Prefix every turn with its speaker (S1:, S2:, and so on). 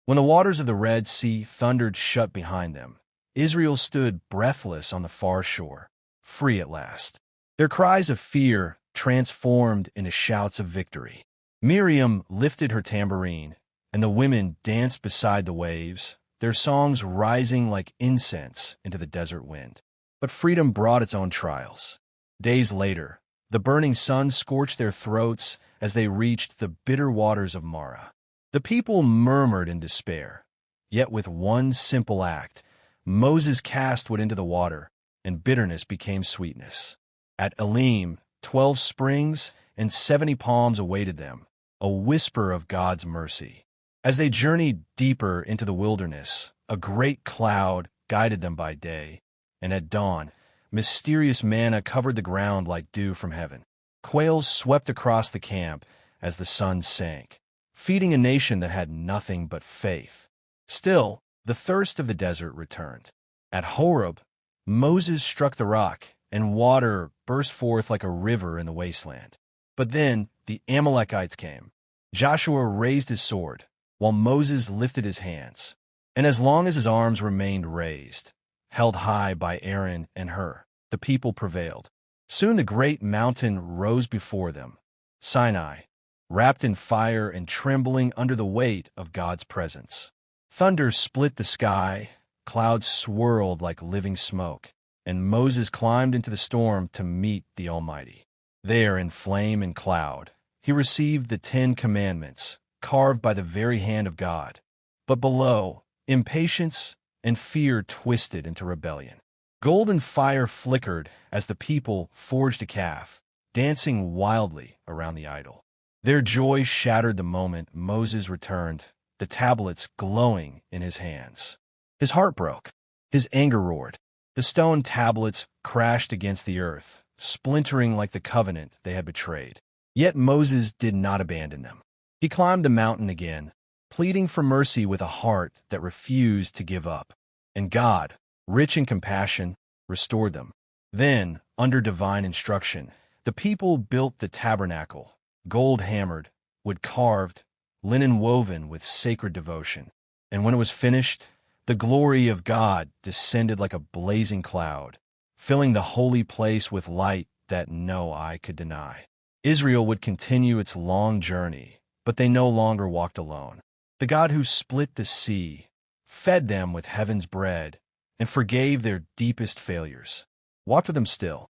S1: When the waters of the Red Sea thundered shut behind them, Israel stood breathless on the far shore, free at last. Their cries of fear transformed into shouts of victory. Miriam lifted her tambourine, and the women danced beside the waves, their songs rising like incense into the desert wind. But freedom brought its own trials. Days later, the burning sun scorched their throats as they reached the bitter waters of Marah. The people murmured in despair, yet with one simple act, Moses cast wood into the water, and bitterness became sweetness. At Elim, 12 springs and 70 palms awaited them, a whisper of God's mercy. As they journeyed deeper into the wilderness, a great cloud guided them by day, and at dawn, mysterious manna covered the ground like dew from heaven. Quails swept across the camp as the sun sank, feeding a nation that had nothing but faith. Still, the thirst of the desert returned. At Horeb, Moses struck the rock, and water burst forth like a river in the wasteland. But then the Amalekites came. Joshua raised his sword, while Moses lifted his hands. And as long as his arms remained raised, held high by Aaron and Hur, the people prevailed. Soon the great mountain rose before them, Sinai, wrapped in fire and trembling under the weight of God's presence. Thunder split the sky, clouds swirled like living smoke, and Moses climbed into the storm to meet the Almighty. There, in flame and cloud, he received the 10 Commandments, carved by the very hand of God. But below, impatience and fear twisted into rebellion. Golden fire flickered as the people forged a calf, dancing wildly around the idol. Their joy shattered the moment Moses returned, the tablets glowing in his hands. His heart broke. His anger roared. The stone tablets crashed against the earth, splintering like the covenant they had betrayed. Yet Moses did not abandon them. He climbed the mountain again, pleading for mercy with a heart that refused to give up. And God, rich in compassion, restored them. Then, under divine instruction, the people built the tabernacle, gold hammered, wood carved, linen woven with sacred devotion. And when it was finished, the glory of God descended like a blazing cloud, filling the holy place with light that no eye could deny. Israel would continue its long journey, but they no longer walked alone. The God who split the sea, fed them with heaven's bread, and forgave their deepest failures, walked with them still.